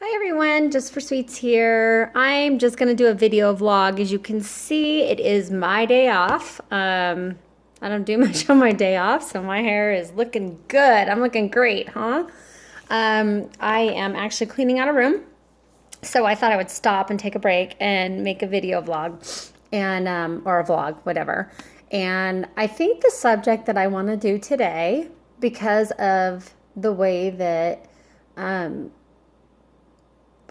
Hi everyone, Jus4SweetZ here. I'm just gonna do a video vlog. As you can see, it is my day off. I don't do much on my day off, so my hair is looking good. I'm looking great, huh? I am actually cleaning out a room, so I thought I would stop and take a break and make a video vlog, and or a vlog, whatever. And I think the subject that I want to do today, because of the way that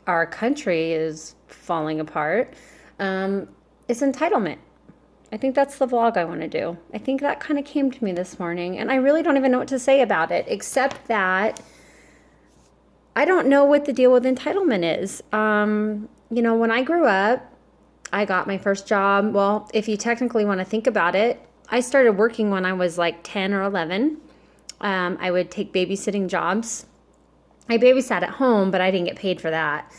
our country is falling apart, is entitlement. I think that's the vlog I want to do. I think that kind of came to me this morning, and I really don't even know what to say about it, except that I don't know what the deal with entitlement is. When I grew up, I got my first job. Well, if you technically want to think about it, I started working when I was like 10 or 11. I would take babysitting jobs. I babysat at home, but I didn't get paid for that.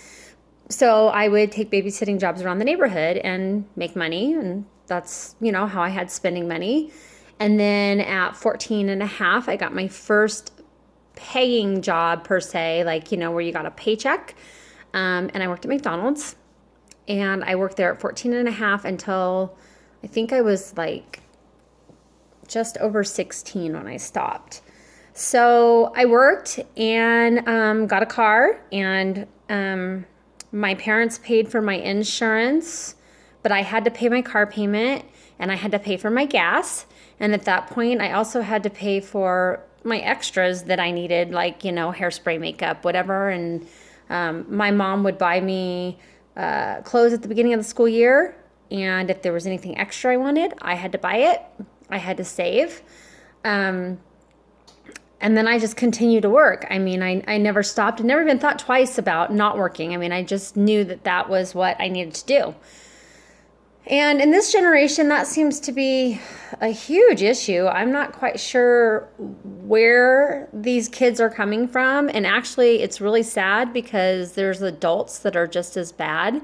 So I would take babysitting jobs around the neighborhood and make money. And that's, how I had spending money. And then at 14 and a half, I got my first paying job per se, like, where you got a paycheck. And I worked at McDonald's. And I worked there at 14 and a half until I think I was like just over 16 when I stopped. So I worked and got a car, and my parents paid for my insurance, but I had to pay my car payment and I had to pay for my gas. And at that point, I also had to pay for my extras that I needed, like, hairspray, makeup, whatever. And my mom would buy me clothes at the beginning of the school year. And if there was anything extra I wanted, I had to buy it. I had to save. And then I just continued to work. I mean, I never stopped and never even thought twice about not working. I mean, I just knew that that was what I needed to do. And in this generation, that seems to be a huge issue. I'm not quite sure where these kids are coming from. And actually, it's really sad because there's adults that are just as bad.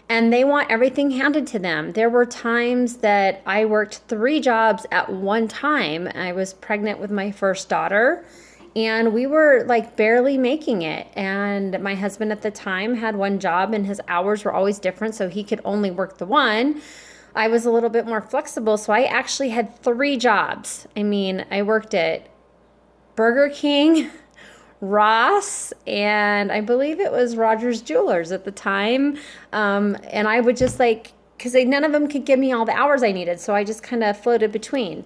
And they want everything handed to them. There were times that I worked 3 jobs at one time. I was pregnant with my first daughter, and we were like barely making it. And my husband at the time had one job, and his hours were always different, so he could only work the one. I was a little bit more flexible, so I actually had 3 jobs. I mean, I worked at Burger King, Ross, and I believe it was Rogers Jewelers at the time. And I would just because none of them could give me all the hours I needed, so I just kind of floated between.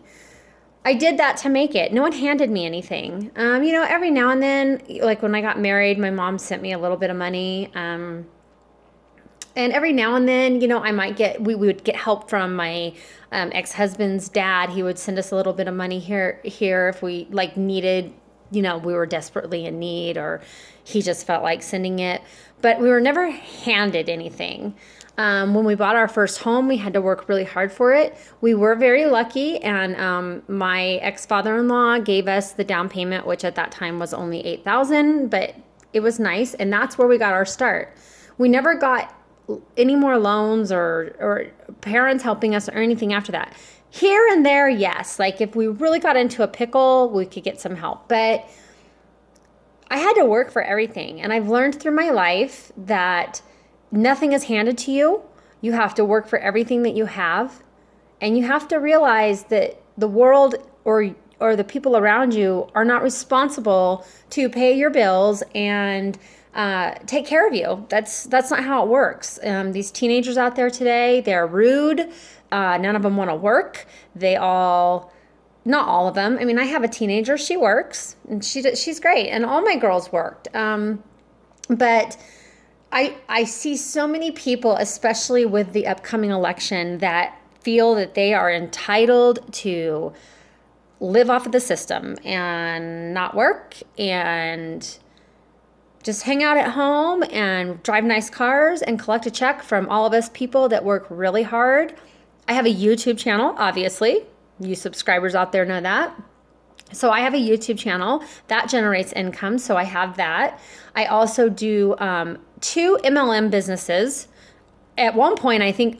I did that to make it. No one handed me anything. Every now and then, like when I got married, my mom sent me a little bit of money. And every now and then, we would get help from my ex-husband's dad. He would send us a little bit of money here if we needed, we were desperately in need, or he just felt like sending it. But we were never handed anything. When we bought our first home, we had to work really hard for it. We were very lucky, and my ex-father-in-law gave us the down payment, which at that time was only $8,000, but it was nice, and that's where we got our start. We never got any more loans or parents helping us or anything after that. Here and there, yes. Like if we really got into a pickle, we could get some help. But I had to work for everything. And I've learned through my life that nothing is handed to you. You have to work for everything that you have. And you have to realize that the world or the people around you are not responsible to pay your bills and take care of you. That's not how it works. These teenagers out there today, they're rude. None of them want to work. Not all of them. I mean, I have a teenager, she works, and she's great, and all my girls worked. But I see so many people, especially with the upcoming election, that feel that they are entitled to live off of the system and not work and just hang out at home and drive nice cars and collect a check from all of us people that work really hard. I have a YouTube channel, obviously. You subscribers out there know that. So I have a YouTube channel that generates income, so I have that. I also do 2 MLM businesses. At one point, I do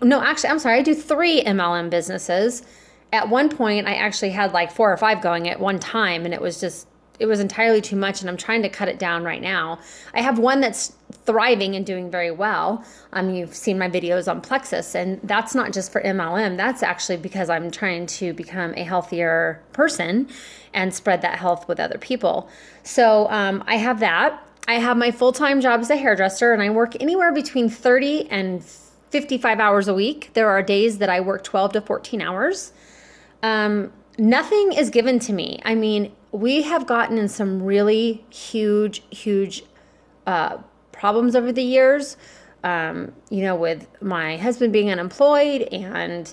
3 MLM businesses. At one point, I actually had like 4 or 5 going at one time, and it was entirely too much, and I'm trying to cut it down right now. I have one that's thriving and doing very well. You've seen my videos on plexus, and that's not just for MLM. That's actually because I'm trying to become a healthier person and spread that health with other people. So I have that. I have my full-time job as a hairdresser, and I work anywhere between 30 and 55 hours a week. There are days that I work 12 to 14 hours. Nothing is given to me. I mean, we have gotten in some really huge problems over the years, with my husband being unemployed and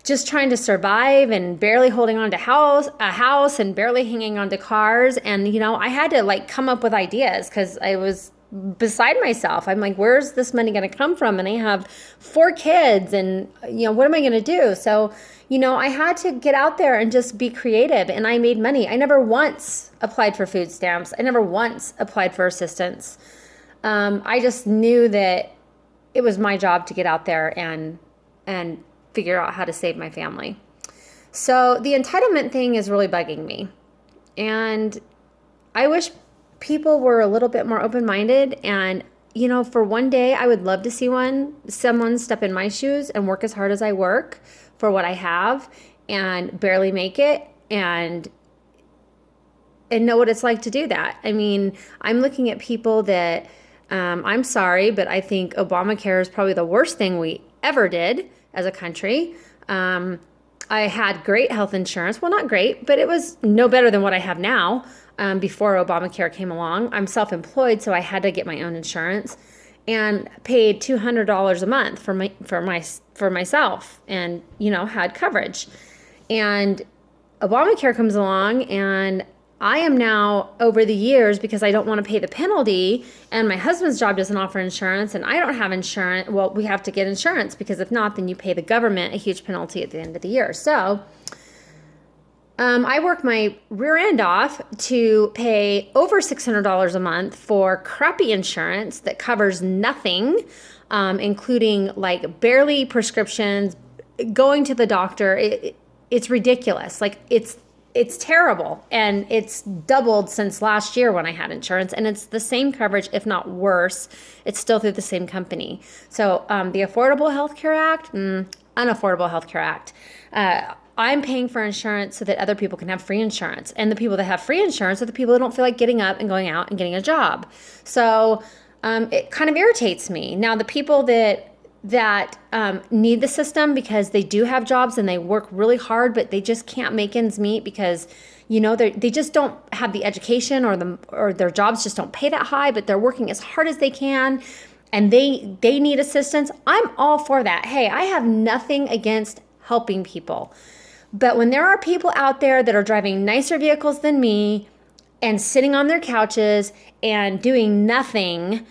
just trying to survive and barely holding on to a house and barely hanging on to cars. And, I had to come up with ideas because I was beside myself. I'm like, where's this money going to come from? And I have 4 kids and, what am I going to do? So, I had to get out there and just be creative, and I made money. I never once applied for food stamps. I never once applied for assistance. I just knew that it was my job to get out there and figure out how to save my family. So the entitlement thing is really bugging me. And I wish people were a little bit more open-minded, and for one day I would love to see someone step in my shoes and work as hard as I work for what I have and barely make it and know what it's like to do that. I mean, I'm looking at people that I'm sorry, but I think Obamacare is probably the worst thing we ever did as a country. I had great health insurance. Well, not great, but it was no better than what I have now. Before Obamacare came along. I'm self-employed, so I had to get my own insurance, and paid $200 a month for myself, and had coverage. And Obamacare comes along, and I am now, over the years, because I don't want to pay the penalty, and my husband's job doesn't offer insurance, and I don't have insurance. Well, we have to get insurance, because if not, then you pay the government a huge penalty at the end of the year. So I work my rear end off to pay over $600 a month for crappy insurance that covers nothing, including barely prescriptions, going to the doctor. It's ridiculous. It's terrible. And it's doubled since last year when I had insurance. And it's the same coverage, if not worse. It's still through the same company. So the Affordable Health Care Act, Unaffordable Health Care Act. I'm paying for insurance so that other people can have free insurance. And the people that have free insurance are the people who don't feel like getting up and going out and getting a job. So it kind of irritates me. Now, the people that need the system because they do have jobs and they work really hard, but they just can't make ends meet because, they just don't have the education or their jobs just don't pay that high, but they're working as hard as they can and they need assistance. I'm all for that. Hey, I have nothing against helping people. But when there are people out there that are driving nicer vehicles than me and sitting on their couches and doing nothing,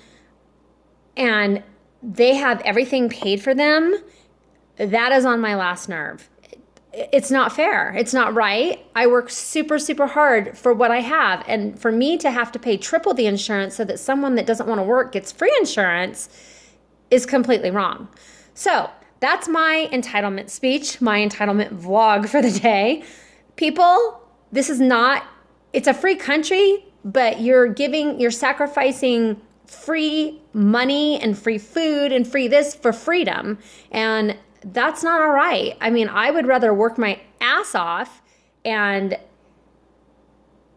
and they have everything paid for them, that is on my last nerve. It's not fair. It's not right. I work super, super hard for what I have. And for me to have to pay triple the insurance so that someone that doesn't want to work gets free insurance is completely wrong. So that's my entitlement speech, my entitlement vlog for the day. People, it's a free country, but you're sacrificing free money and free food and free this for freedom. And that's not all right. I mean, I would rather work my ass off and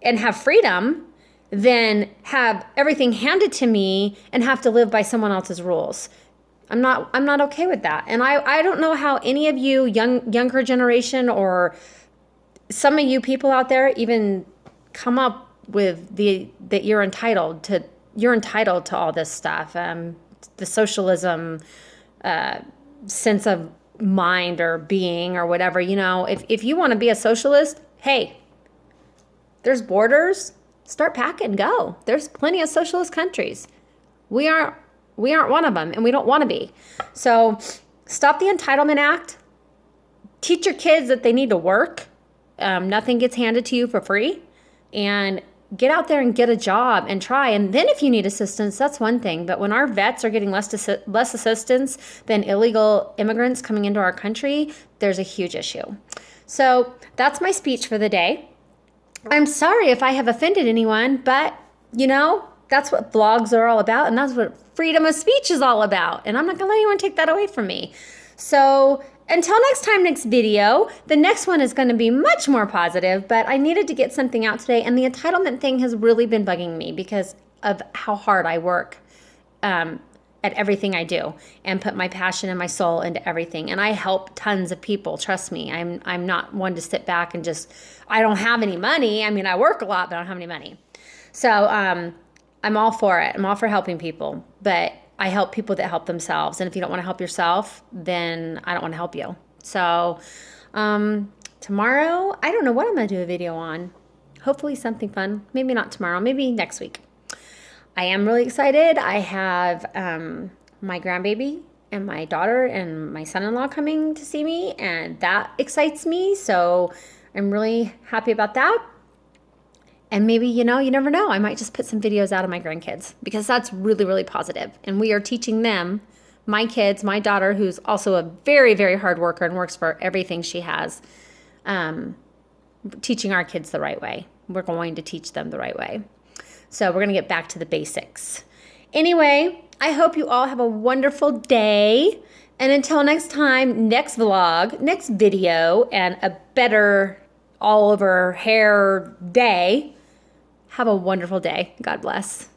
have freedom than have everything handed to me and have to live by someone else's rules. I'm not okay with that. And I don't know how any of you younger generation or some of you people out there even come up with that you're entitled to all this stuff. The socialism sense of mind or being or whatever, if you want to be a socialist, hey, there's borders, start packing, go. There's plenty of socialist countries. We aren't one of them, and we don't want to be. So stop the Entitlement Act. Teach your kids that they need to work. Nothing gets handed to you for free. And get out there and get a job and try. And then if you need assistance, that's one thing. But when our vets are getting less assistance than illegal immigrants coming into our country, there's a huge issue. So that's my speech for the day. I'm sorry if I have offended anyone, but, that's what vlogs are all about, and that's what freedom of speech is all about. And I'm not gonna let anyone take that away from me. So until next time, next video, the next one is gonna be much more positive, but I needed to get something out today, and the entitlement thing has really been bugging me because of how hard I work at everything I do and put my passion and my soul into everything. And I help tons of people. Trust me, I'm not one to sit back and just, I don't have any money. I mean, I work a lot, but I don't have any money. So I'm all for it. I'm all for helping people, but I help people that help themselves. And if you don't want to help yourself, then I don't want to help you. So tomorrow, I don't know what I'm going to do a video on. Hopefully something fun. Maybe not tomorrow, maybe next week. I am really excited. I have my grandbaby and my daughter and my son-in-law coming to see me, and that excites me. So I'm really happy about that. And maybe, you never know. I might just put some videos out of my grandkids because that's really, really positive. And we are teaching them, my kids, my daughter, who's also a very, very hard worker and works for everything she has, teaching our kids the right way. We're going to teach them the right way. So we're going to get back to the basics. Anyway, I hope you all have a wonderful day. And until next time, next vlog, next video, and a better all over hair day, have a wonderful day. God bless.